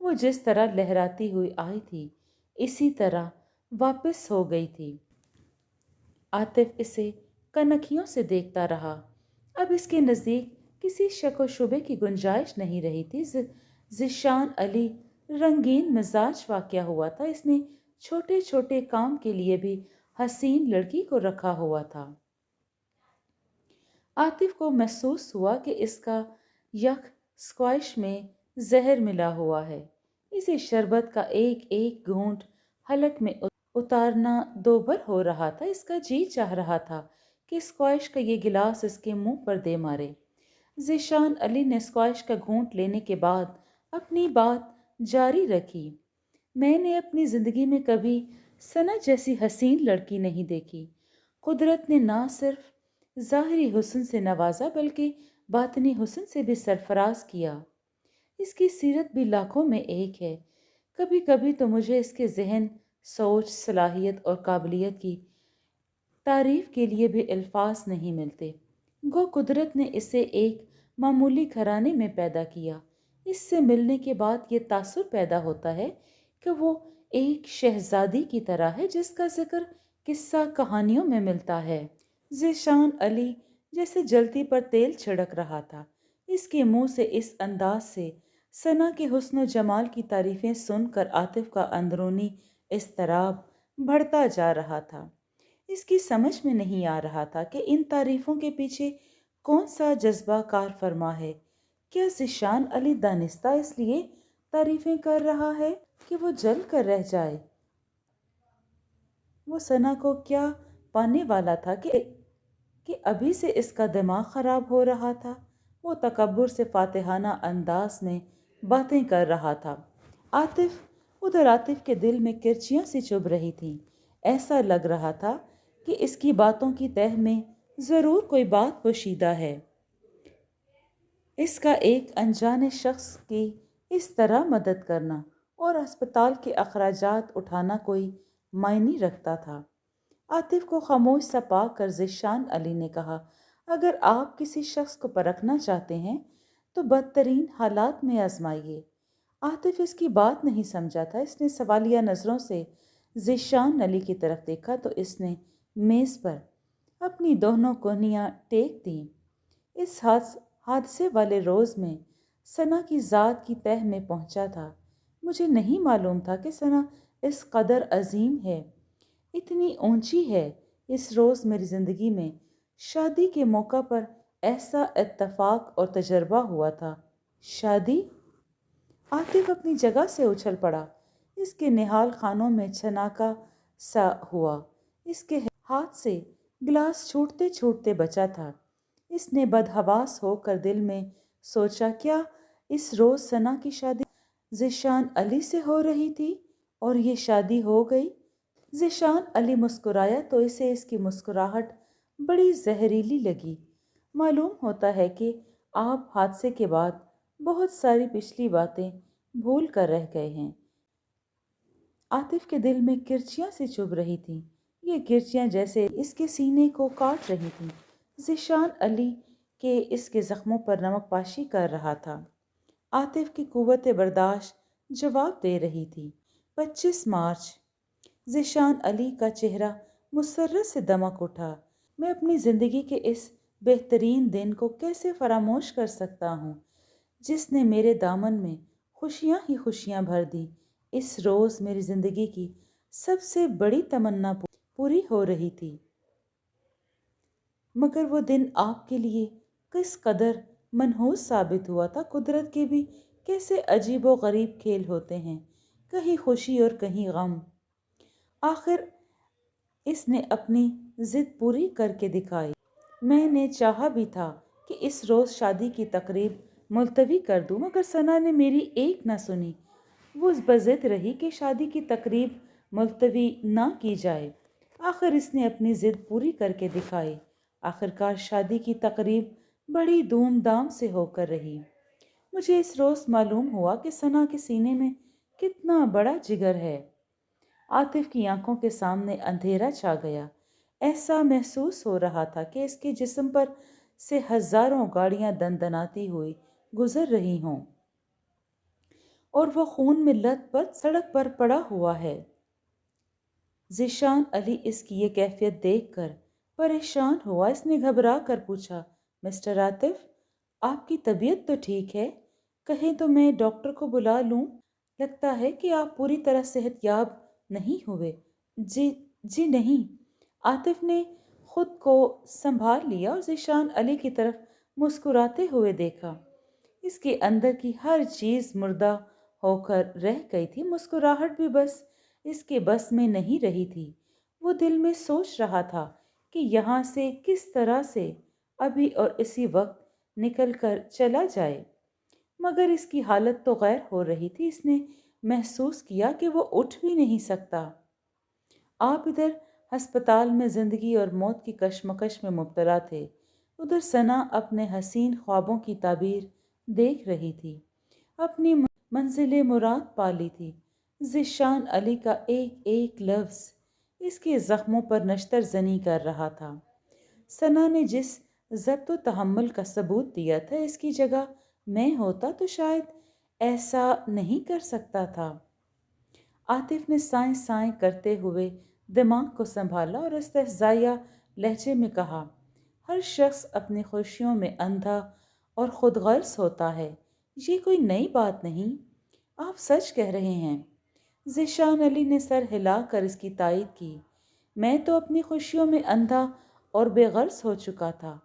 وہ جس طرح لہراتی ہوئی آئی تھی اسی طرح واپس ہو گئی تھی۔ عاطف اسے کنکھیوں سے دیکھتا رہا۔ اب اس کے نزدیک کسی شک و شبے کی گنجائش نہیں رہی تھی۔ ذیشان علی رنگین مزاج واقع ہوا تھا۔ اس نے چھوٹے چھوٹے کام کے لیے بھی حسین لڑکی کو رکھا ہوا تھا۔ عاطف کو محسوس ہوا کہ اس کا یک اسکواش میں زہر ملا ہوا ہے۔ اسے شربت کا ایک ایک گھونٹ حلق میں اتارنا دوبر ہو رہا تھا۔ اس کا جی چاہ رہا تھا کہ اسکواش کا یہ گلاس اس کے منہ پر دے مارے۔ ذیشان علی نے اسکواش کا گھونٹ لینے کے بعد اپنی بات جاری رکھی۔ میں نے اپنی زندگی میں کبھی ثنا جیسی حسین لڑکی نہیں دیکھی۔ قدرت نے نہ صرف ظاہری حسن سے نوازا بلکہ باطنی حسن سے بھی سرفراز کیا۔ اس کی سیرت بھی لاکھوں میں ایک ہے۔ کبھی کبھی تو مجھے اس کے ذہن، سوچ، صلاحیت اور قابلیت کی تعریف کے لیے بھی الفاظ نہیں ملتے۔ گو قدرت نے اسے ایک معمولی گھرانے میں پیدا کیا۔ اس سے ملنے کے بعد یہ تاثر پیدا ہوتا ہے کہ وہ ایک شہزادی کی طرح ہے جس کا ذکر قصہ کہانیوں میں ملتا ہے۔ ذیشان علی جیسے جلتی پر تیل چھڑک رہا تھا۔ اس کے منہ سے اس انداز سے ثنا کے حسن و جمال کی تعریفیں سن کر عاطف کا اندرونی اضطراب بڑھتا جا رہا تھا۔ اس کی سمجھ میں نہیں آ رہا تھا کہ ان تعریفوں کے پیچھے کون سا جذبہ کار فرما ہے۔ کیا ذیشان علی دانستہ اس لیے تعریفیں کر رہا ہے کہ وہ جل کر رہ جائے؟ وہ ثنا کو کیا پانے والا تھا کہ ابھی سے اس کا دماغ خراب ہو رہا تھا؟ وہ تکبر سے فاتحانہ انداز میں باتیں کر رہا تھا۔ عاطف کے دل میں کرچیاں سی چبھ رہی تھیں۔ ایسا لگ رہا تھا کہ اس کی باتوں کی تہ میں ضرور کوئی بات پوشیدہ ہے۔ اس کا ایک انجانے شخص کی اس طرح مدد کرنا اور اسپتال کے اخراجات اٹھانا کوئی معنی رکھتا تھا۔ عاطف کو خاموش سا پا کر ذیشان علی نے کہا، اگر آپ کسی شخص کو پرکھنا چاہتے ہیں تو بدترین حالات میں آزمائیے۔ عاطف اس کی بات نہیں سمجھا تھا۔ اس نے سوالیہ نظروں سے ذیشان علی کی طرف دیکھا تو اس نے میز پر اپنی دونوں کونیاں ٹیک دیں۔ اس حادثے والے روز میں ثنا کی ذات کی تہ میں پہنچا تھا۔ مجھے نہیں معلوم تھا کہ ثنا اس قدر عظیم ہے، اتنی اونچی ہے۔ اس روز میری زندگی میں شادی کے موقع پر ایسا اتفاق اور تجربہ ہوا تھا۔ شادی؟ عاطف اپنی جگہ سے اچھل پڑا۔ اس کے نہال خانوں میں چھناکا سا ہوا۔ اس کے ہاتھ سے گلاس چھوٹتے چھوٹتے بچا تھا۔ اس نے بدحواس ہو کر دل میں سوچا، کیا اس روز ثنا کی شادی ذیشان علی سے ہو رہی تھی اور یہ شادی ہو گئی؟ ذیشان علی مسکرایا تو اسے اس کی مسکراہٹ بڑی زہریلی لگی۔ معلوم ہوتا ہے کہ آپ حادثے کے بعد بہت ساری پچھلی باتیں بھول کر رہ گئے ہیں۔ عاطف کے دل میں کرچیاں سی چبھ رہی تھیں۔ یہ کرچیاں جیسے اس کے سینے کو کاٹ رہی تھیں۔ ذیشان علی کے اس کے زخموں پر نمک پاشی کر رہا تھا۔ عاطف کی قوت برداشت جواب دے رہی تھی۔ 25 مارچ۔ ذیشان علی کا چہرہ مسرت سے دمک اٹھا۔ میں اپنی زندگی کے اس بہترین دن کو کیسے فراموش کر سکتا ہوں جس نے میرے دامن میں خوشیاں ہی خوشیاں بھر دیں۔ اس روز میری زندگی کی سب سے بڑی تمنا پوری ہو رہی تھی۔ مگر وہ دن آپ کے لیے کس قدر منحوس ثابت ہوا تھا۔ قدرت کے بھی کیسے عجیب و غریب کھیل ہوتے ہیں، کہیں خوشی اور کہیں غم۔ آخر اس نے اپنی ضد پوری کر کے دکھائی۔ میں نے چاہا بھی تھا کہ اس روز شادی کی تقریب ملتوی کر دوں مگر ثنا نے میری ایک نہ سنی۔ وہ بضد رہی کہ شادی کی تقریب ملتوی نہ کی جائے۔ آخر اس نے اپنی ضد پوری کر کے دکھائی۔ آخرکار شادی کی تقریب بڑی دھوم دھام سے ہو کر رہی۔ مجھے اس روز معلوم ہوا کہ ثنا کے سینے میں کتنا بڑا جگر ہے۔ عاطف کی آنکھوں کے سامنے اندھیرا چھا گیا۔ ایسا محسوس ہو رہا تھا کہ اس کے جسم پر سے ہزاروں گاڑیاں دندناتی ہوئی گزر رہی ہوں۔ اور وہ خون میں لت پت سڑک پر پڑا ہوا ہے۔ ذیشان علی اس کی یہ کیفیت دیکھ کر پریشان ہوا۔ اس نے گھبرا کر پوچھا، مسٹر عاطف، آپ کی طبیعت تو ٹھیک ہے؟ کہیں تو میں ڈاکٹر کو بلا لوں؟ لگتا ہے کہ آپ پوری طرح صحت یاب نہیں ہوئے۔ جی نہیں۔ عاطف نے خود کو سنبھال لیا اور ذیشان علی کی طرف مسکراتے ہوئے دیکھا۔ اس کے اندر کی ہر چیز مردہ ہو کر رہ گئی تھی۔ مسکراہٹ بھی بس اس کے بس میں نہیں رہی تھی۔ وہ دل میں سوچ رہا تھا کہ یہاں سے کس طرح سے ابھی اور اسی وقت نکل کر چلا جائے، مگر اس کی حالت تو غیر ہو رہی تھی۔ اس نے محسوس کیا کہ وہ اٹھ بھی نہیں سکتا۔ آپ ادھر ہسپتال میں زندگی اور موت کی کشمکش میں مبتلا تھے، ادھر ثنا اپنے حسین خوابوں کی تعبیر دیکھ رہی تھی، اپنی منزل مراد پالی تھی۔ ذیشان علی کا ایک ایک لفظ اس کے زخموں پر نشتر زنی کر رہا تھا۔ ثنا نے جس ضبط و تحمل کا ثبوت دیا تھا، اس کی جگہ میں ہوتا تو شاید ایسا نہیں کر سکتا تھا۔ عاطف نے سائیں سائیں کرتے ہوئے دماغ کو سنبھالا اور استہزائیہ لہجے میں کہا، ہر شخص اپنی خوشیوں میں اندھا اور خود غرض ہوتا ہے، یہ کوئی نئی بات نہیں، آپ سچ کہہ رہے ہیں۔ ذیشان علی نے سر ہلا کر اس کی تائید کی، میں تو اپنی خوشیوں میں اندھا اور بے غرض ہو چکا تھا۔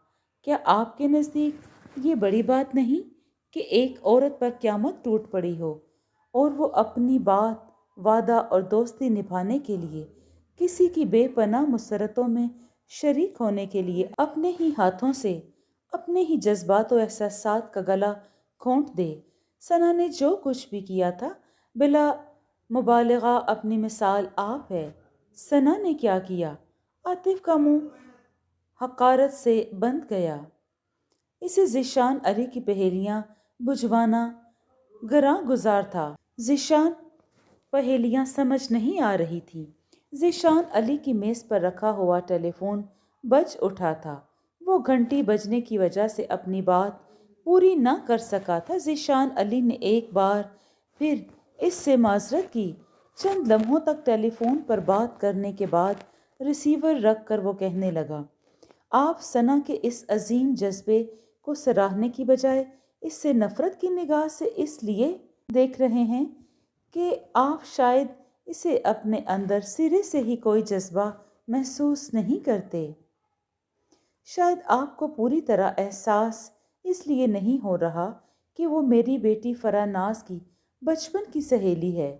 کیا آپ کے نزدیک یہ بڑی بات نہیں کہ ایک عورت پر قیامت ٹوٹ پڑی ہو اور وہ اپنی بات، وعدہ اور دوستی نبھانے کے لیے کسی کی بے پناہ مسرتوں میں شریک ہونے کے لیے اپنے ہی ہاتھوں سے اپنے ہی جذبات و احساسات کا گلا گھونٹ دے؟ ثنا نے جو کچھ بھی کیا تھا بلا مبالغہ اپنی مثال آپ ہے۔ ثنا نے کیا کیا؟ عاطف کا منہ حقارت سے بند گیا۔ اسے ذیشان علی کی پہیلیاں بجھوانا گراں گزار تھا۔ ذیشان پہیلیاں سمجھ نہیں آ رہی تھی۔ ذیشان علی کی میز پر رکھا ہوا ٹیلی فون بج اٹھا تھا۔ وہ گھنٹی بجنے کی وجہ سے اپنی بات پوری نہ کر سکا تھا۔ ذیشان علی نے ایک بار پھر اس سے معذرت کی۔ چند لمحوں تک ٹیلی فون پر بات کرنے کے بعد ریسیور رکھ کر وہ کہنے لگا، آپ ثنا کے اس عظیم جذبے کو سراہنے کی بجائے اس سے نفرت کی نگاہ سے اس لیے دیکھ رہے ہیں کہ آپ شاید اسے اپنے اندر سرے سے ہی کوئی جذبہ محسوس نہیں کرتے۔ شاید آپ کو پوری طرح احساس اس لیے نہیں ہو رہا کہ وہ میری بیٹی فرح ناز کی بچپن کی سہیلی ہے۔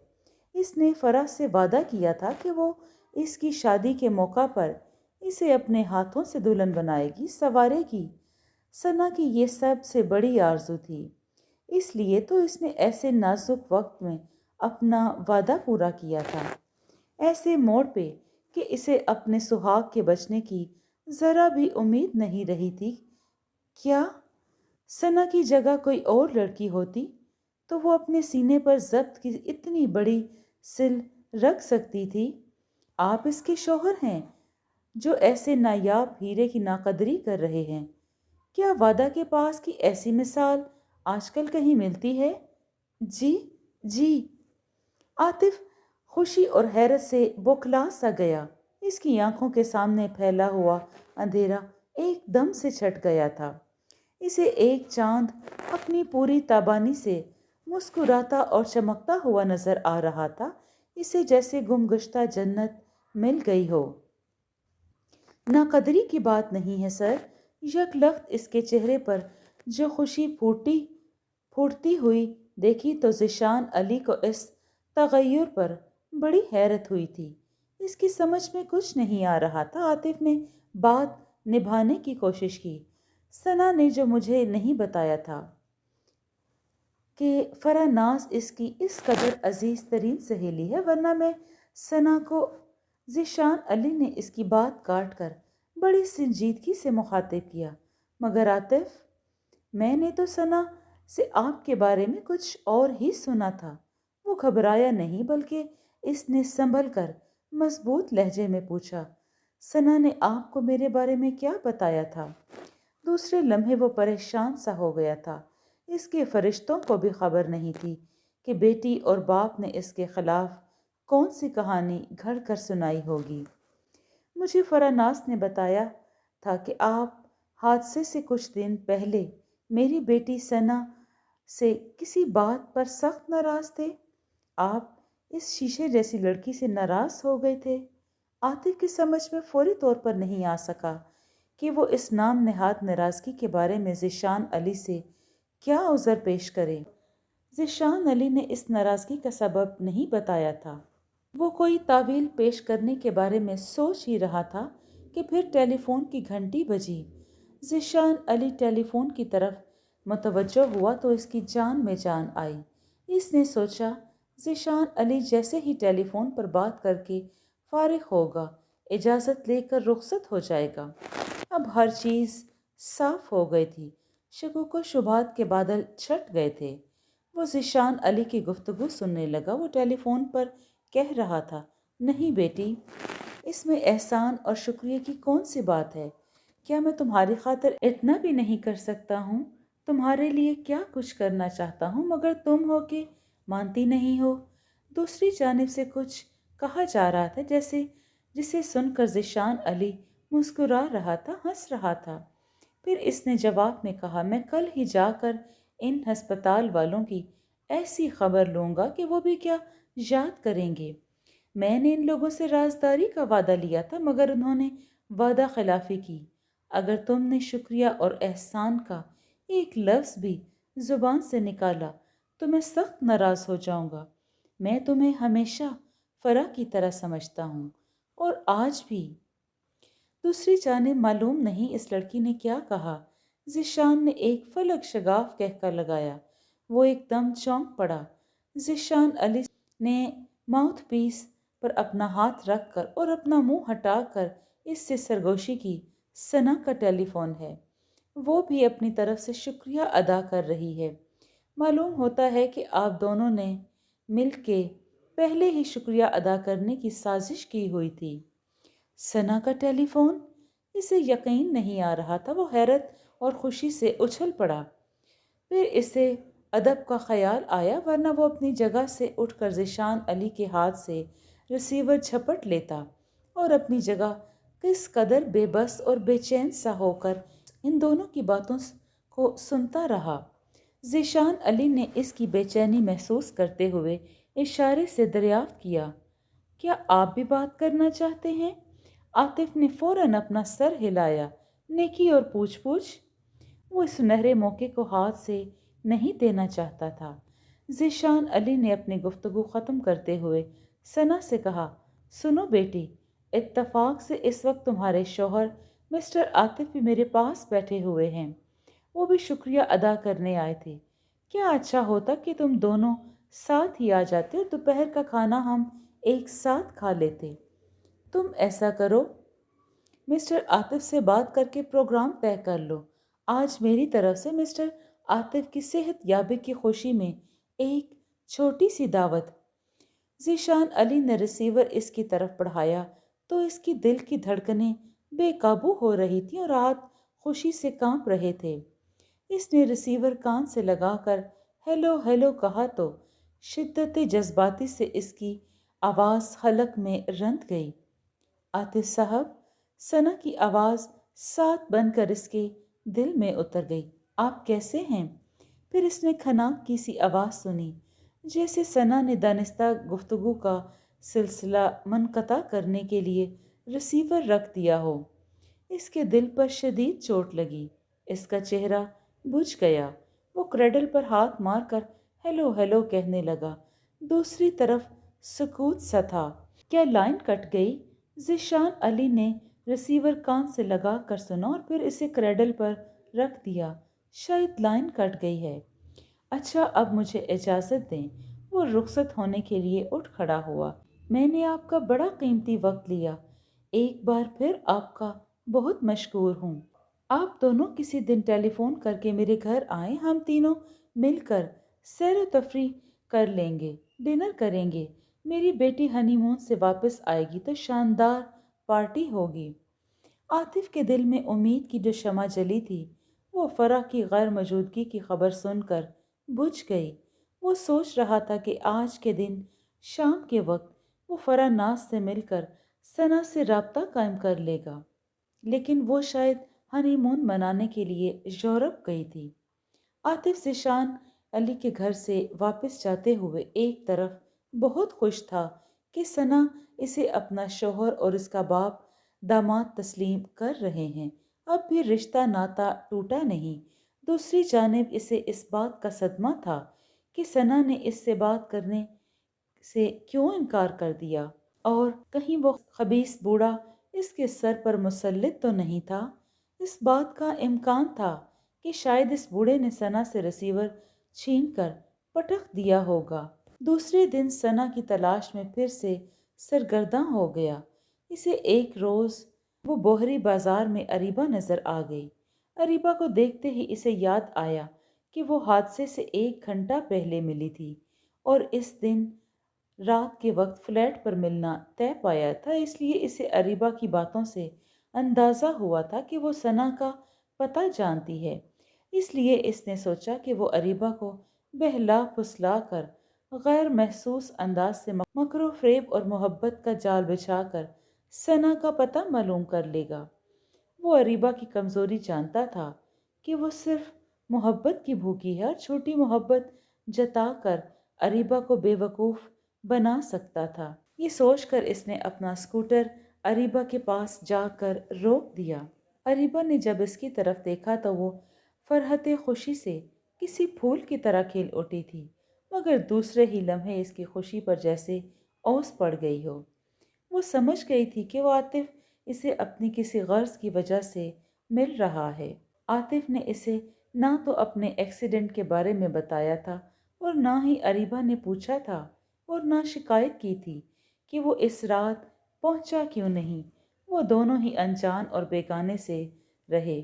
اس نے فرح سے وعدہ کیا تھا کہ وہ اس کی شادی کے موقع پر اسے اپنے ہاتھوں سے دلہن بنائے گی، سنوارے گی۔ ثنا کی یہ سب سے بڑی آرزو تھی، اس لیے تو اس نے ایسے نازک وقت میں اپنا وعدہ پورا کیا تھا، ایسے موڑ پہ کہ اسے اپنے سہاگ کے بچنے کی ذرا بھی امید نہیں رہی تھی۔ کیا ثنا کی جگہ کوئی اور لڑکی ہوتی تو وہ اپنے سینے پر ضبط کی اتنی بڑی سل رکھ سکتی تھی؟ آپ اس کے شوہر ہیں جو ایسے نایاب ہیرے کی ناقدری کر رہے ہیں۔ کیا وعدہ کے پاس کی ایسی مثال آج کل کہیں ملتی ہے؟ جی۔ عاطف خوشی اور حیرت سے بوکھلا سا گیا۔ اس کی آنکھوں کے سامنے پھیلا ہوا اندھیرا ایک دم سے چھٹ گیا تھا۔ اسے ایک چاند اپنی پوری تابانی سے مسکراتا اور چمکتا ہوا نظر آ رہا تھا، اسے جیسے گمگشتہ جنت مل گئی ہو۔ ناقدری کی بات نہیں ہے سر۔ یک لخت اس کے چہرے پر جو خوشی پھوٹتی ہوئی دیکھی تو ذیشان علی کو اس تغیر پر بڑی حیرت ہوئی تھی۔ اس کی سمجھ میں کچھ نہیں آ رہا تھا۔ عاطف نے بات نبھانے کی کوشش کی، ثنا نے جو مجھے نہیں بتایا تھا کہ فرح ناز اس کی اس قدر عزیز ترین سہیلی ہے، ورنہ میں ثنا کو۔ ذیشان علی نے اس کی بات کاٹ کر بڑی سنجیدگی سے مخاطب کیا، مگر عاطف، میں نے تو ثنا سے آپ کے بارے میں کچھ اور ہی سنا تھا۔ وہ گھبرایا نہیں بلکہ اس نے سنبھل کر مضبوط لہجے میں پوچھا، ثنا نے آپ کو میرے بارے میں کیا بتایا تھا؟ دوسرے لمحے وہ پریشان سا ہو گیا تھا۔ اس کے فرشتوں کو بھی خبر نہیں تھی کہ بیٹی اور باپ نے اس کے خلاف کون سی کہانی گھڑ کر سنائی ہوگی۔ مجھے فراناس نے بتایا تھا کہ آپ حادثے سے کچھ دن پہلے میری بیٹی ثنا سے کسی بات پر سخت ناراض تھے۔ آپ اس شیشے جیسی لڑکی سے ناراض ہو گئے تھے۔ عاطف کی سمجھ میں فوری طور پر نہیں آ سکا کہ وہ اس نام نہاد ناراضگی کے بارے میں ذیشان علی سے کیا عذر پیش کرے۔ ذیشان علی نے اس ناراضگی کا سبب نہیں بتایا تھا۔ وہ کوئی تعویل پیش کرنے کے بارے میں سوچ ہی رہا تھا کہ پھر ٹیلی فون کی گھنٹی بجی۔ ذیشان علی ٹیلی فون کی طرف متوجہ ہوا تو اس کی جان میں جان آئی۔ اس نے سوچا ذیشان علی جیسے ہی ٹیلی فون پر بات کر کے فارغ ہوگا، اجازت لے کر رخصت ہو جائے گا۔ اب ہر چیز صاف ہو گئی تھی، شکوک و شبہات کے بادل چھٹ گئے تھے۔ وہ ذیشان علی کی گفتگو سننے لگا۔ وہ ٹیلی فون پر کہہ رہا تھا، نہیں بیٹی، اس میں احسان اور شکریہ کی کون سی بات ہے؟ کیا میں تمہاری خاطر اتنا بھی نہیں کر سکتا ہوں؟ تمہارے لیے کیا کچھ کرنا چاہتا ہوں مگر تم ہو کہ مانتی نہیں ہو۔ دوسری جانب سے کچھ کہا جا رہا تھا جسے سن کر ذیشان علی مسکرا رہا تھا، ہنس رہا تھا۔ پھر اس نے جواب میں کہا، میں کل ہی جا کر ان ہسپتال والوں کی ایسی خبر لوں گا کہ وہ بھی کیا یاد کریں گے۔ میں نے ان لوگوں سے رازداری کا وعدہ لیا تھا مگر انہوں نے وعدہ خلافی کی۔ اگر تم نے شکریہ اور احسان کا ایک لفظ بھی زبان سے نکالا تو میں سخت ناراض ہو جاؤں گا۔ میں تمہیں ہمیشہ فرا کی طرح سمجھتا ہوں اور آج بھی۔ دوسری جانب معلوم نہیں اس لڑکی نے کیا کہا۔ ذیشان نے ایک فلک شگاف کہہ کر لگایا۔ وہ ایک دم چونک پڑا۔ ذیشان علی نے ماؤتھ پیس پر اپنا ہاتھ رکھ کر اور اپنا منہ ہٹا کر اس سے سرگوشی کی، ثنا کا ٹیلی فون ہے۔ وہ بھی اپنی طرف سے شکریہ ادا کر رہی ہے۔ معلوم ہوتا ہے کہ آپ دونوں نے مل کے پہلے ہی شکریہ ادا کرنے کی سازش کی ہوئی تھی۔ ثنا کا ٹیلی فون؟ اسے یقین نہیں آ رہا تھا۔ وہ حیرت اور خوشی سے اچھل پڑا۔ پھر اسے ادب کا خیال آیا، ورنہ وہ اپنی جگہ سے اٹھ کر ذیشان علی کے ہاتھ سے ریسیور جھپٹ لیتا اور اپنی جگہ کس قدر بے بس اور بے چین سا ہو کر ان دونوں کی باتوں کو سنتا رہا۔ ذیشان علی نے اس کی بے چینی محسوس کرتے ہوئے اشارے سے دریافت کیا، کیا آپ بھی بات کرنا چاہتے ہیں؟ عاطف نے فوراً اپنا سر ہلایا، نیکی اور پوچھ پوچھ۔ وہ اس سنہرے موقع کو ہاتھ سے نہیں دینا چاہتا تھا۔ ذیشان علی نے اپنی گفتگو ختم کرتے ہوئے ثنا سے کہا، سنو بیٹی، اتفاق سے اس وقت تمہارے شوہر مسٹر عاطف بھی میرے پاس بیٹھے ہوئے ہیں۔ وہ بھی شکریہ ادا کرنے آئے تھے۔ کیا اچھا ہوتا کہ تم دونوں ساتھ ہی آ جاتے اور دوپہر کا کھانا ہم ایک ساتھ کھا لیتے۔ تم ایسا کرو، مسٹر عاطف سے بات کر کے پروگرام طے کر لو۔ آج میری طرف سے مسٹر عاطف کی صحت یابی کی خوشی میں ایک چھوٹی سی دعوت۔ ذیشان علی نے ریسیور اس کی طرف بڑھایا تو اس کی دل کی دھڑکنیں بے قابو ہو رہی تھیں اور ہاتھ خوشی سے کانپ رہے تھے۔ اس نے ریسیور کان سے لگا کر ہیلو ہیلو کہا تو شدت جذباتی سے اس کی آواز حلق میں رند گئی۔ عاطف صاحب، ثنا کی آواز ساتھ بن کر اس کے دل میں اتر گئی۔ آپ کیسے ہیں؟ پھر اس نے کھناک کی سی آواز سنی، جیسے ثنا نے دانستہ گفتگو کا سلسلہ منقطع کرنے کے لیے ریسیور رکھ دیا ہو۔ اس کے دل پر شدید چوٹ لگی۔ اس کا چہرہ بجھ گیا۔ وہ کریڈل پر ہاتھ مار کر ہیلو ہیلو کہنے لگا۔ دوسری طرف سکوت سا تھا۔ کیا لائن کٹ گئی؟ ذیشان علی نے ریسیور کان سے لگا کر سنا اور پھر اسے کریڈل پر رکھ دیا۔ شاید لائن کٹ گئی ہے۔ اچھا، اب مجھے اجازت دیں۔ وہ رخصت ہونے کے لیے اٹھ کھڑا ہوا۔ میں نے آپ کا بڑا قیمتی وقت لیا۔ ایک بار پھر آپ کا بہت مشکور ہوں۔ آپ دونوں کسی دن ٹیلی فون کر کے میرے گھر آئیں، ہم تینوں مل کر سیر و تفریح کر لیں گے، ڈنر کریں گے۔ میری بیٹی ہنی مون سے واپس آئے گی تو شاندار پارٹی ہوگی۔ عاطف کے دل میں امید کی جو شمع جلی تھی وہ فرح کی غیر موجودگی کی خبر سن کر بجھ گئی۔ وہ سوچ رہا تھا کہ آج کے دن شام کے وقت وہ فراناز سے مل کر ثنا سے رابطہ قائم کر لے گا، لیکن وہ شاید ہنی مون منانے کے لیے یورپ گئی تھی۔ عاطف ذیشان علی کے گھر سے واپس جاتے ہوئے ایک طرف بہت خوش تھا کہ ثنا اسے اپنا شوہر اور اس کا باپ داماد تسلیم کر رہے ہیں، اب بھی رشتہ ناتا ٹوٹا نہیں۔ دوسری جانب اسے اس بات کا صدمہ تھا کہ ثنا نے اس سے بات کرنے سے کیوں انکار کر دیا، اور کہیں وہ خبیث بوڑھا اس کے سر پر مسلط تو نہیں تھا۔ اس بات کا امکان تھا کہ شاید اس بوڑھے نے ثنا سے ریسیور چھین کر پٹخ دیا ہوگا۔ دوسرے دن ثنا کی تلاش میں پھر سے سرگرداں ہو گیا۔ اسے ایک روز وہ بوہری بازار میں اریبہ نظر آ گئی۔ اریبہ کو دیکھتے ہی اسے یاد آیا کہ وہ حادثے سے 1 گھنٹہ پہلے ملی تھی اور اس دن رات کے وقت فلیٹ پر ملنا طے پایا تھا، اس لیے اسے اریبہ کی باتوں سے اندازہ ہوا تھا کہ وہ ثنا کا پتہ جانتی ہے۔ اس لیے اس نے سوچا کہ وہ اریبہ کو بہلا پھسلا کر غیر محسوس انداز سے مکر و فریب اور محبت کا جال بچھا کر ثنا کا پتہ معلوم کر لے گا۔ وہ اریبہ کی کمزوری جانتا تھا کہ وہ صرف محبت کی بھوکی ہے اور چھوٹی محبت جتا کر اریبہ کو بے وقوف بنا سکتا تھا۔ یہ سوچ کر اس نے اپنا اسکوٹر اریبہ کے پاس جا کر روک دیا۔ اریبہ نے جب اس کی طرف دیکھا تو وہ فرحت خوشی سے کسی پھول کی طرح کھل اٹھی تھی، مگر دوسرے ہی لمحے اس کی خوشی پر جیسے اوس پڑ گئی ہو۔ وہ سمجھ گئی تھی کہ وہ عاطف اسے اپنی کسی غرض کی وجہ سے مل رہا ہے۔ عاطف نے اسے نہ تو اپنے ایکسیڈنٹ کے بارے میں بتایا تھا اور نہ ہی اریبہ نے پوچھا تھا، اور نہ شکایت کی تھی کہ وہ اس رات پہنچا کیوں نہیں۔ وہ دونوں ہی انجان اور بیگانے سے رہے،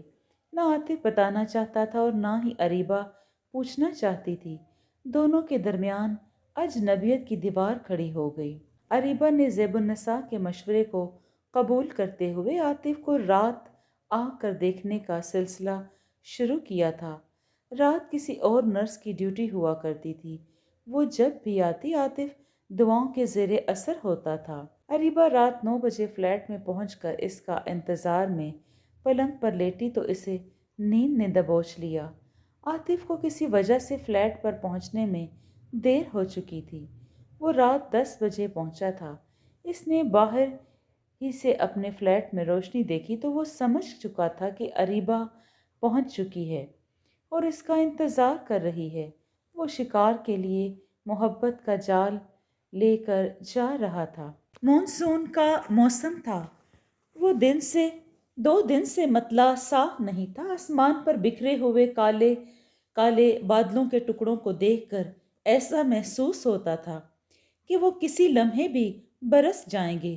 نہ عاطف بتانا چاہتا تھا اور نہ ہی اریبہ پوچھنا چاہتی تھی۔ دونوں کے درمیان اجنبیت کی دیوار کھڑی ہو گئی۔ اریبہ نے زیب النساء کے مشورے کو قبول کرتے ہوئے عاطف کو رات آ کر دیکھنے کا سلسلہ شروع کیا تھا۔ رات کسی اور نرس کی ڈیوٹی ہوا کرتی تھی۔ وہ جب بھی آتی عاطف دعاؤں کے زیر اثر ہوتا تھا۔ اریبہ رات 9 بجے فلیٹ میں پہنچ کر اس کا انتظار میں پلنگ پر لیٹی تو اسے نیند نے دبوچ لیا۔ عاطف کو کسی وجہ سے فلیٹ پر پہنچنے میں دیر ہو چکی تھی۔ وہ رات 10 بجے پہنچا تھا۔ اس نے باہر ہی سے اپنے فلیٹ میں روشنی دیکھی تو وہ سمجھ چکا تھا کہ اریبہ پہنچ چکی ہے اور اس کا انتظار کر رہی ہے۔ وہ شکار کے لیے محبت کا جال لے کر جا رہا تھا۔ مانسون کا موسم تھا۔ وہ 2 دن سے مطلع صاف نہیں تھا۔ آسمان پر بکھرے ہوئے کالے کالے بادلوں کے ٹکڑوں کو دیکھ کر ایسا محسوس ہوتا تھا کہ وہ کسی لمحے بھی برس جائیں گے۔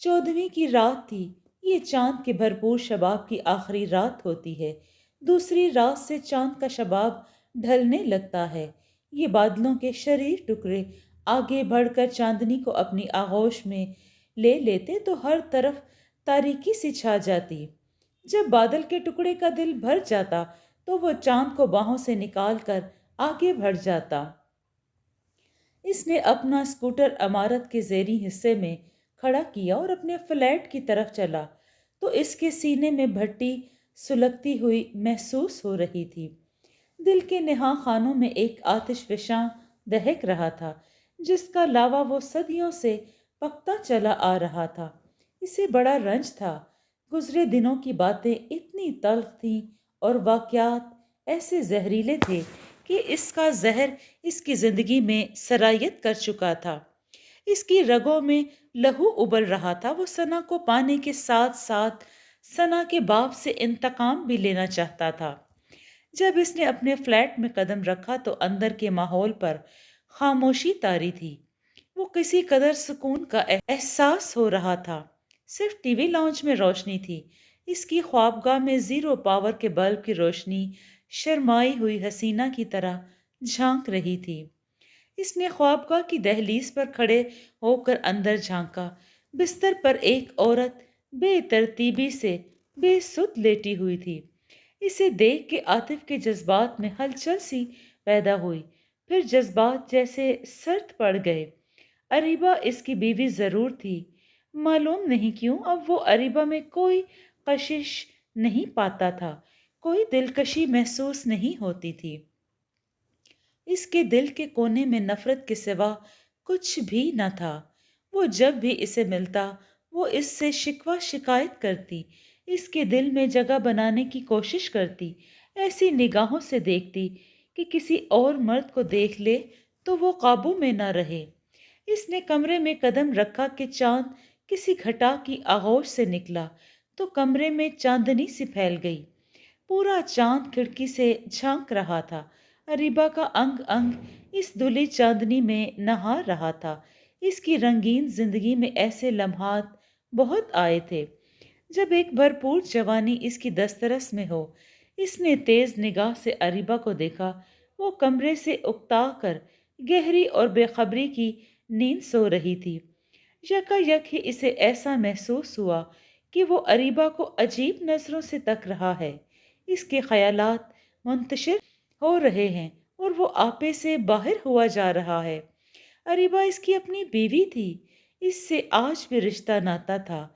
14ویں کی رات تھی۔ یہ چاند کے بھرپور شباب کی آخری رات ہوتی ہے۔ دوسری رات سے چاند کا شباب ڈھلنے لگتا ہے۔ یہ بادلوں کے شریر ٹکڑے آگے بڑھ کر چاندنی کو اپنی آغوش میں لے لیتے تو ہر طرف تاریکی سی چھا جاتی۔ جب بادل کے ٹکڑے کا دل بھر جاتا تو وہ چاند کو باہوں سے نکال کر آگے بڑھ جاتا۔ اس نے اپنا اسکوٹر عمارت کے زیریں حصے میں کھڑا کیا اور اپنے فلیٹ کی طرف چلا تو اس کے سینے میں بھٹی سلگتی ہوئی محسوس ہو رہی تھی۔ دل کے نہاں خانوں میں ایک آتش فشاں دہک رہا تھا جس کا لاوا وہ صدیوں سے پکتا چلا آ رہا تھا۔ اسے بڑا رنج تھا۔ گزرے دنوں کی باتیں اتنی تلخ تھیں اور واقعات ایسے زہریلے تھے کہ اس کا زہر اس کی زندگی میں سرایت کر چکا تھا۔ اس کی رگوں میں لہو ابل رہا تھا۔ وہ ثنا کو پانے کے ساتھ ساتھ ثنا کے باپ سے انتقام بھی لینا چاہتا تھا۔ جب اس نے اپنے فلیٹ میں قدم رکھا تو اندر کے ماحول پر خاموشی طاری تھی۔ وہ کسی قدر سکون کا احساس ہو رہا تھا۔ صرف ٹی وی لاؤنج میں روشنی تھی۔ اس کی خوابگاہ میں 0 پاور کے بلب کی روشنی شرمائی ہوئی حسینہ کی طرح جھانک رہی تھی۔ اس نے خوابگاہ کی دہلیز پر کھڑے ہو کر اندر جھانکا۔ بستر پر ایک عورت بے ترتیبی سے بے سد لیٹی ہوئی تھی۔ اسے دیکھ کے عاطف کے جذبات میں ہلچل سی پیدا ہوئی۔ پھر جذبات جیسے سرد پڑ گئے۔ اریبہ اس کی بیوی ضرور تھی، معلوم نہیں کیوں اب وہ اریبہ میں کوئی کشش نہیں پاتا تھا، کوئی دلکشی محسوس نہیں ہوتی تھی۔ اس کے دل کے کونے میں نفرت کے سوا کچھ بھی نہ تھا۔ وہ جب بھی اسے ملتا وہ اس سے شکوہ شکایت کرتی، اس کے دل میں جگہ بنانے کی کوشش کرتی، ایسی نگاہوں سے دیکھتی کہ کسی اور مرد کو دیکھ لے تو وہ قابو میں نہ رہے۔ اس نے کمرے میں قدم رکھا کہ چاند کسی گھٹا کی آغوش سے نکلا تو کمرے میں چاندنی سی پھیل گئی۔ پورا چاند کھڑکی سے جھانک رہا تھا۔ اریبہ کا انگ انگ اس دھلی چاندنی میں نہا رہا تھا۔ اس کی رنگین زندگی میں ایسے لمحات بہت آئے تھے جب ایک بھرپور جوانی اس کی دسترس میں ہو۔ اس نے تیز نگاہ سے اریبہ کو دیکھا، وہ کمرے سے اکتا کر گہری اور بے خبری کی نیند سو رہی تھی۔ یکا یک ہی اسے ایسا محسوس ہوا کہ وہ اریبہ کو عجیب نظروں سے تک رہا ہے، اس کے خیالات منتشر ہو رہے ہیں اور وہ آپے سے باہر ہوا جا رہا ہے۔ اریبہ اس کی اپنی بیوی تھی، اس سے آج بھی رشتہ ناتا تھا،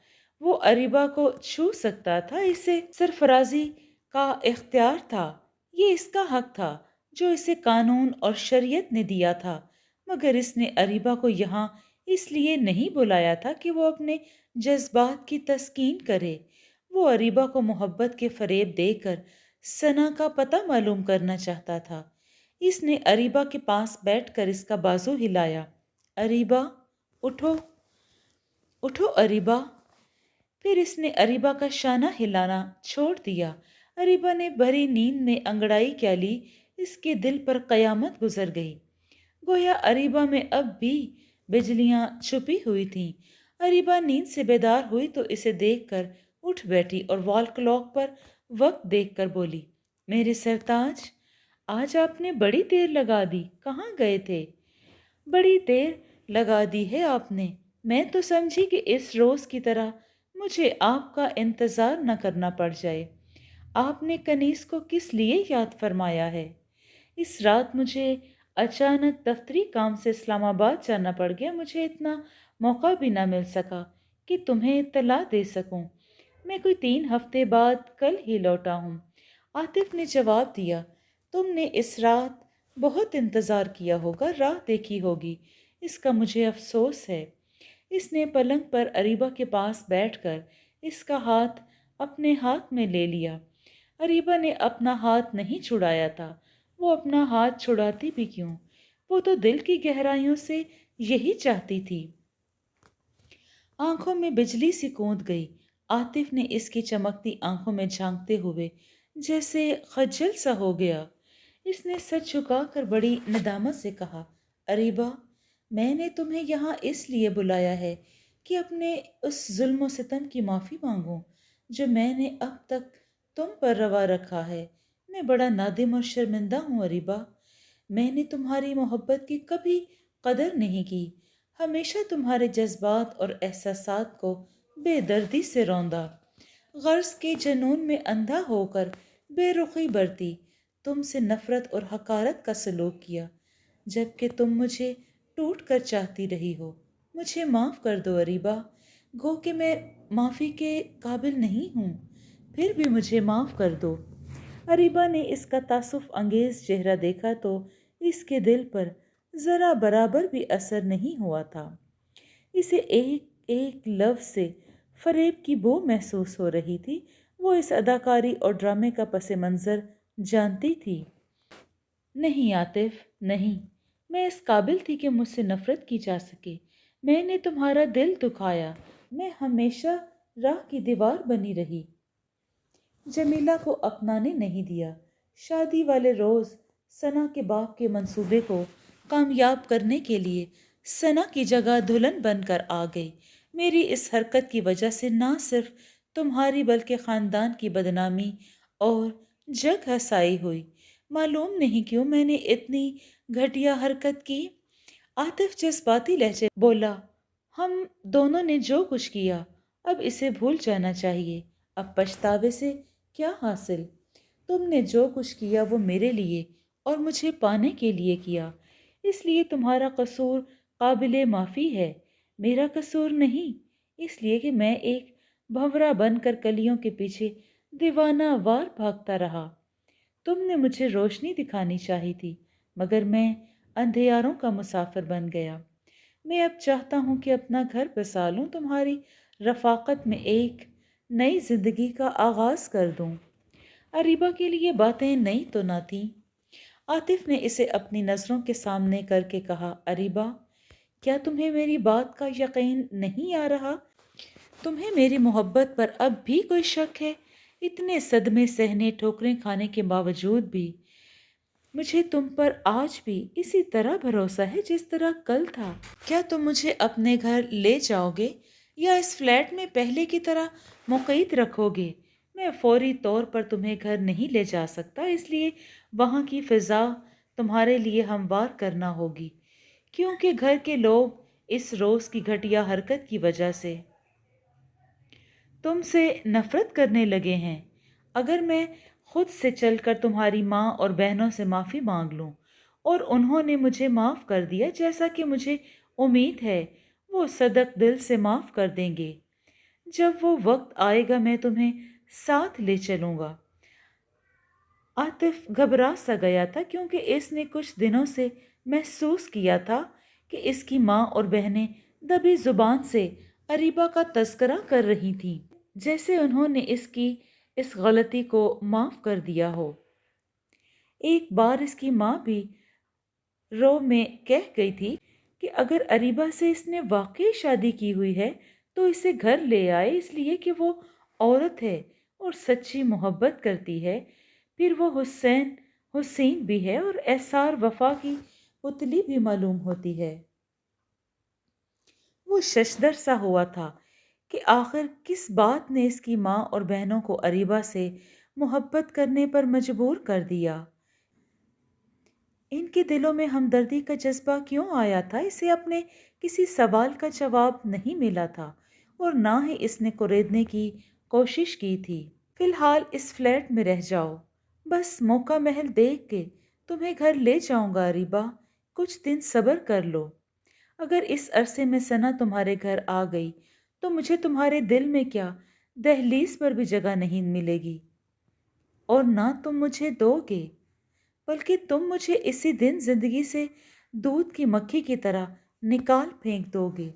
وہ اریبہ کو چھو سکتا تھا، اسے سرفرازی کا اختیار تھا، یہ اس کا حق تھا جو اسے قانون اور شریعت نے دیا تھا۔ مگر اس نے اریبہ کو یہاں اس لیے نہیں بلایا تھا کہ وہ اپنے جذبات کی تسکین کرے۔ وہ اریبہ کو محبت کے فریب دے کر ثنا کا پتہ معلوم کرنا چاہتا تھا۔ اس نے اریبہ کے پاس بیٹھ کر اس کا بازو ہلایا۔ اریبہ اٹھو، اٹھو اریبہ۔ پھر اس نے اریبہ کا شانہ ہلانا چھوڑ دیا۔ اریبہ نے بھری نیند میں انگڑائی کیا لی، اس کے دل پر قیامت گزر گئی۔ گویا اریبہ میں اب بھی بجلیاں چھپی ہوئی تھیں۔ اریبہ نیند سے بیدار ہوئی تو اسے دیکھ کر اٹھ بیٹھی اور وال کلاک پر وقت دیکھ کر بولی، میرے سرتاج، آج آپ نے بڑی دیر لگا دی، کہاں گئے تھے؟ بڑی دیر لگا دی ہے آپ نے، میں تو سمجھی کہ اس روز کی طرح مجھے آپ کا انتظار نہ کرنا پڑ جائے۔ آپ نے کنیز کو کس لیے یاد فرمایا ہے؟ اس رات مجھے اچانک دفتری کام سے اسلام آباد جانا پڑ گیا، مجھے اتنا موقع بھی نہ مل سکا کہ تمہیں اطلاع دے سکوں۔ میں کوئی 3 ہفتے بعد کل ہی لوٹا ہوں۔ عاطف نے جواب دیا، تم نے اس رات بہت انتظار کیا ہوگا، راہ دیکھی ہوگی، اس کا مجھے افسوس ہے۔ اس نے پلنگ پر اریبہ کے پاس بیٹھ کر اس کا ہاتھ اپنے ہاتھ میں لے لیا۔ اریبہ نے اپنا ہاتھ نہیں چھڑایا تھا، وہ اپنا ہاتھ چھڑاتی بھی کیوں؟ وہ تو دل کی گہرائیوں سے یہی چاہتی تھی۔ آنکھوں میں بجلی سی کوند گئی۔ عاطف نے اس کی چمکتی آنکھوں میں جھانکتے ہوئے جیسے خجل سا ہو گیا۔ اس نے سر جھکا کر بڑی ندامت سے کہا، اریبہ، میں نے تمہیں یہاں اس لیے بلایا ہے کہ اپنے اس ظلم و ستم کی معافی مانگوں جو میں نے اب تک تم پر روا رکھا ہے۔ میں بڑا نادم اور شرمندہ ہوں اریبہ، میں نے تمہاری محبت کی کبھی قدر نہیں کی، ہمیشہ تمہارے جذبات اور احساسات کو بے دردی سے روندا، غرض کے جنون میں اندھا ہو کر بے رخی برتی، تم سے نفرت اور حقارت کا سلوک کیا، جبکہ تم مجھے ٹوٹ کر چاہتی رہی ہو۔ مجھے معاف کر دو اریبہ، گو کہ میں معافی کے قابل نہیں ہوں، پھر بھی مجھے معاف کر دو۔ اریبہ نے اس کا تعصف انگیز چہرہ دیکھا تو اس کے دل پر ذرا برابر بھی اثر نہیں ہوا تھا۔ اسے ایک ایک لفظ سے فریب کی بو محسوس ہو رہی تھی۔ وہ اس اداکاری اور ڈرامے کا پس منظر جانتی تھی۔ نہیں عاطف، نہیں، میں اس قابل تھی کہ مجھ سے نفرت کی جا سکے۔ میں نے تمہارا دل دکھایا، میں ہمیشہ راہ کی دیوار بنی رہی، جمیلہ کو اپنانے نہیں دیا۔ شادی والے روز ثنا کے باپ کے منصوبے کو کامیاب کرنے کے لیے ثنا کی جگہ دلہن بن کر آ گئی۔ میری اس حرکت کی وجہ سے نہ صرف تمہاری بلکہ خاندان کی بدنامی اور جگ ہسائی ہوئی۔ معلوم نہیں کیوں میں نے اتنی گھٹیا حرکت کی۔ عاطف جذباتی لہجے بولا، ہم دونوں نے جو کچھ کیا اب اسے بھول جانا چاہیے، اب پچھتاوے سے کیا حاصل؟ تم نے جو کچھ کیا وہ میرے لیے اور مجھے پانے کے لیے کیا، اس لیے تمہارا قصور قابل معافی ہے، میرا قصور نہیں، اس لیے کہ میں ایک بھنورا بن کر کلیوں کے پیچھے دیوانہ وار بھاگتا رہا۔ تم نے مجھے روشنی دکھانی چاہی تھی، مگر میں اندھیاروں کا مسافر بن گیا۔ میں اب چاہتا ہوں کہ اپنا گھر بسا لوں، تمہاری رفاقت میں ایک نئی زندگی کا آغاز کر دوں۔ اریبا کے لیے باتیں نئی تو نہ تھیں۔ عاطف نے اسے اپنی نظروں کے سامنے کر کے کہا، اریبا، کیا تمہیں میری بات کا یقین نہیں آ رہا؟ تمہیں میری محبت پر اب بھی کوئی شک ہے؟ اتنے صدمے سہنے، ٹھوکریں کھانے کے باوجود بھی مجھے تم پر آج بھی اسی طرح بھروسہ ہے جس طرح کل تھا۔ کیا تم مجھے اپنے گھر لے جاؤ گے یا اس فلیٹ میں پہلے کی طرح مقید رکھو گے؟ میں فوری طور پر تمہیں گھر نہیں لے جا سکتا، اس لیے وہاں کی فضا تمہارے لیے ہموار کرنا ہوگی، کیونکہ گھر کے لوگ اس روز کی گھٹیا حرکت کی وجہ سے تم سے نفرت کرنے لگے ہیں۔ اگر میں خود سے چل کر تمہاری ماں اور بہنوں سے معافی مانگ لوں اور انہوں نے مجھے معاف کر دیا جیسا کہ مجھے امید ہے، وہ صدق دل سے معاف کر دیں گے۔ جب وہ وقت آئے گا میں تمہیں ساتھ لے چلوں گا۔ عاطف گھبرا سا گیا تھا کیونکہ اس نے کچھ دنوں سے محسوس کیا تھا کہ اس کی ماں اور بہنیں دبی زبان سے اریبا کا تذکرہ کر رہی تھیں، جیسے انہوں نے اس کی اس غلطی کو معاف کر دیا ہو۔ ایک بار اس کی ماں بھی رو میں کہہ گئی تھی کہ اگر اریبا سے اس نے واقعی شادی کی ہوئی ہے تو اسے گھر لے آئے، اس لیے کہ وہ عورت ہے اور سچی محبت کرتی ہے، پھر وہ حسین بھی ہے اور ایثار وفا کی پتلی بھی معلوم ہوتی ہے۔ وہ ششدر سا ہوا تھا کہ آخر کس بات نے اس کی ماں اور بہنوں کو اریبا سے محبت کرنے پر مجبور کر دیا؟ ان کے دلوں میں ہمدردی کا جذبہ کیوں آیا تھا؟ اسے اپنے کسی سوال کا جواب نہیں ملا تھا اور نہ ہی اس نے کوریدنے کی کوشش کی تھی۔ فی الحال اس فلیٹ میں رہ جاؤ، بس موقع محل دیکھ کے تمہیں گھر لے جاؤں گا اریبا، کچھ دن صبر کر لو۔ اگر اس عرصے میں ثنا تمہارے گھر آ گئی تو مجھے تمہارے دل میں کیا دہلیز پر بھی جگہ نہیں ملے گی، اور نہ تم مجھے دو گے، بلکہ تم مجھے اسی دن زندگی سے دودھ کی مکھی کی طرح نکال پھینک دو گے۔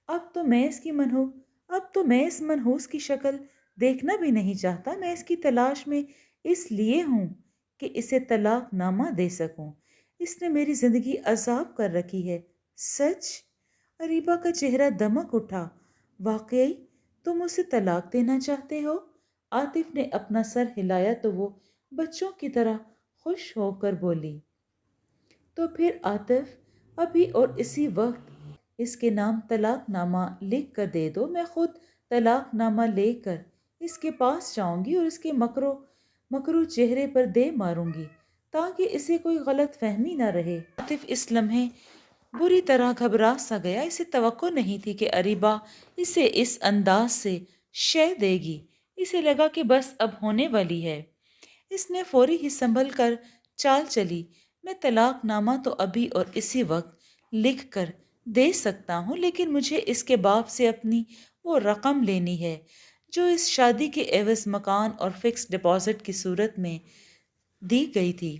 اب تو میں اس منحوس کی شکل دیکھنا بھی نہیں چاہتا۔ میں اس کی تلاش میں اس لیے ہوں کہ اسے طلاق نامہ دے سکوں۔ اس نے میری زندگی عذاب کر رکھی ہے۔ سچ؟ اریبا کا چہرہ دمک اٹھا۔ واقعی تم اسے طلاق دینا چاہتے ہو؟ عاطف نے اپنا سر ہلایا تو وہ بچوں کی طرح خوش ہو کر بولی، تو پھر عاطف ابھی اور اسی وقت اس کے نام طلاق نامہ لکھ کر دے دو۔ میں خود طلاق نامہ لے کر اس کے پاس جاؤں گی اور اس کے مکرو چہرے پر دے ماروں گی تاکہ اسے کوئی غلط فہمی نہ رہے۔ عاطف اس لمحے بری طرح گھبرا سا گیا۔ اسے توقع نہیں تھی کہ اریبا اسے اس انداز سے شے دے گی۔ اسے لگا کہ بس اب ہونے والی ہے۔ اس نے فوری ہی سنبھل کر چال چلی، میں طلاق نامہ تو ابھی اور اسی وقت لکھ کر دے سکتا ہوں، لیکن مجھے اس کے باپ سے اپنی وہ رقم لینی ہے جو اس شادی کے عوض مکان اور فکس ڈپازٹ کی صورت میں دی گئی تھی۔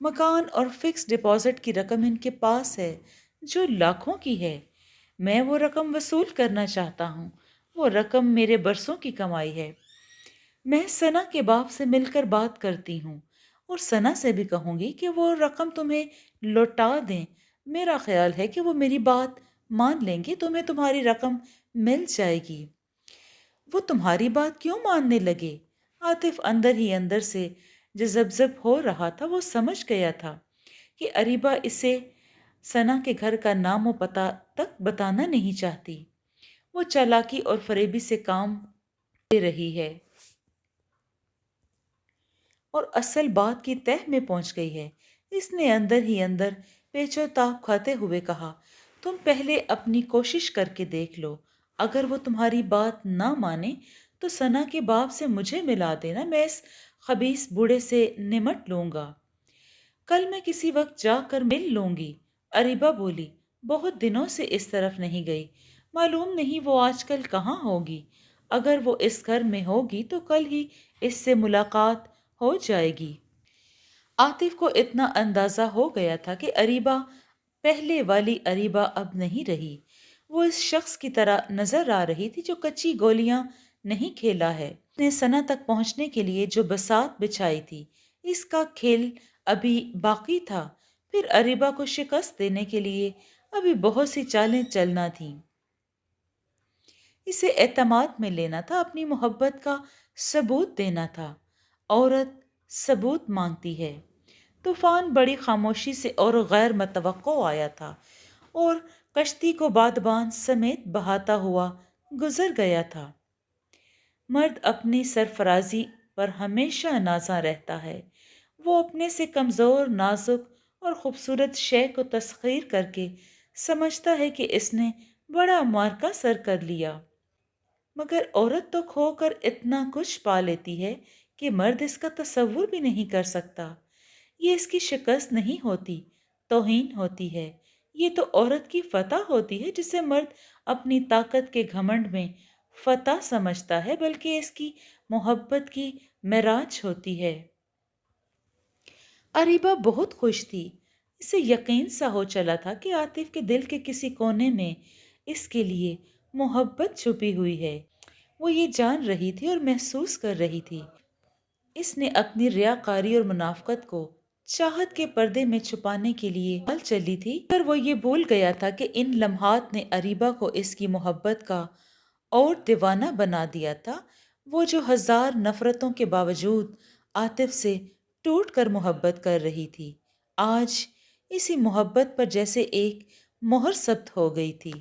مکان اور فکس ڈپازٹ کی رقم ان کے پاس ہے جو لاکھوں کی ہے۔ میں وہ رقم وصول کرنا چاہتا ہوں۔ وہ رقم میرے برسوں کی کمائی ہے۔ میں ثنا کے باپ سے مل کر بات کرتی ہوں اور ثنا سے بھی کہوں گی کہ وہ رقم تمہیں لوٹا دیں۔ میرا خیال ہے کہ وہ میری بات مان لیں گے، تمہیں تمہاری رقم مل جائے گی۔ وہ تمہاری بات کیوں ماننے لگے؟ عاطف اندر ہی اندر سے جو زبزب ہو رہا تھا وہ سمجھ گیا تھا کہ اریبا اسے ثنا کے گھر کا نام و پتہ تک بتانا نہیں چاہتی۔ وہ چالاکی اور فریبی سے کام لے رہی ہے اور اصل بات کی تہ میں پہنچ گئی ہے۔ اس نے اندر ہی اندر پیچ و تاب کھاتے ہوئے کہا، تم پہلے اپنی کوشش کر کے دیکھ لو۔ اگر وہ تمہاری بات نہ مانے تو ثنا کے باپ سے مجھے ملا دینا، میں اس خبیث بوڑھے سے نمٹ لوں گا۔ کل میں کسی وقت جا کر مل لوں گی۔ اریبا بولی، بہت دنوں سے اس طرف نہیں گئی، معلوم نہیں وہ آج کل کہاں ہوگی۔ اگر وہ اس گھر میں ہوگی تو کل ہی اس سے ملاقات ہو جائے گی۔ عاطف کو اتنا اندازہ ہو گیا تھا کہ اریبا پہلے والی اریبا اب نہیں رہی۔ وہ اس شخص کی طرح نظر آ رہی تھی جو کچی گولیاں نہیں کھیلا ہے۔ اس نے سنا تک پہنچنے کے لیے جو بساط بچھائی تھی، اس کا کھیل ابھی باقی تھا۔ پھر اریبا کو شکست دینے کے لیے ابھی بہت سی چالیں چلنا تھیں۔ اسے اعتماد میں لینا تھا، اپنی محبت کا ثبوت دینا تھا۔ عورت ثبوت مانگتی ہے۔ طوفان بڑی خاموشی سے اور غیر متوقع آیا تھا اور کشتی کو بادبان سمیت بہاتا ہوا گزر گیا تھا۔ مرد اپنی سرفرازی پر ہمیشہ نازاں رہتا ہے۔ وہ اپنے سے کمزور، نازک اور خوبصورت شے کو تسخیر کر کے سمجھتا ہے کہ اس نے بڑا معرکہ سر کر لیا، مگر عورت تو کھو کر اتنا کچھ پا لیتی ہے کہ مرد اس کا تصور بھی نہیں کر سکتا۔ یہ اس کی شکست نہیں ہوتی، توہین ہوتی ہے۔ یہ تو عورت کی فتح ہوتی ہے، جسے مرد اپنی طاقت کے گھمنڈ میں فتح سمجھتا ہے، بلکہ اس کی محبت کی معراج ہوتی ہے۔ اریبا بہت خوش تھی۔ اسے یقین سا ہو چلا تھا کہ عاطف کے دل کے کسی کونے میں اس کے لیے محبت چھپی ہوئی ہے۔ وہ یہ جان رہی تھی اور محسوس کر رہی تھی۔ اس نے اپنی ریاکاری اور منافقت کو چاہت کے پردے میں چھپانے کے لیے چال چلی تھی، پر وہ یہ بھول گیا تھا کہ ان لمحات نے اریبا کو اس کی محبت کا اور دیوانہ بنا دیا تھا۔ وہ جو ہزار نفرتوں کے باوجود عاطف سے ٹوٹ کر محبت کر رہی تھی، آج اسی محبت پر جیسے ایک مہر ثبت ہو گئی تھی۔